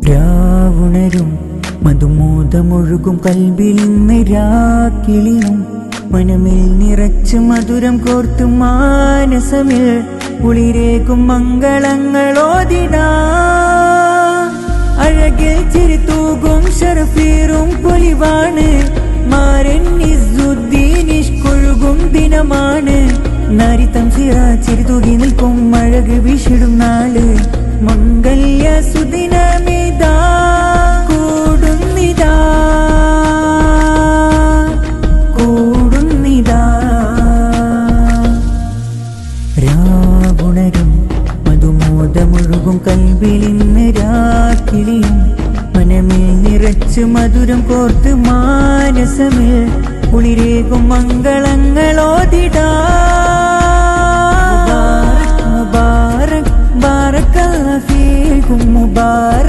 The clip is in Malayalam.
രാവുണരും മധുമോദമൊഴുകും കൽബിലിന്ന് രാക്കിളിയും മനമിൽ നിറച്ച് മധുരം കോർത്തു മാനസമിൽ കുളിരേകും മംഗളങ്ങളോദിടാ അഴകിൽ ചിരിത്തൂകും ഷറഫീറും പൊലിവാണ് മാരൻ നിസ്സുദ്ദീനിഷ്കൊഴുകും ദിനമാണ് നാരിത്തം സിറ ചിരിതൂകി നിൽക്കും അഴക് വീശിടും നാള് മംഗല്യ സുദിനമിതാ കൂടുന്നിതാ കൂടുന്നിതാ രാവുണരും മധുമോദമൊഴുകും കൽബിലിന്ന് രാക്കിളിയും മനമിൽ നിറച്ച് മധുരം കോർത്ത് മാനസമിൽ കുളിരേകും മംഗളങ്ങളോദിടാ മുബാരക് ബാരക്കല്ലാഹു ഫീകും മുബാരക്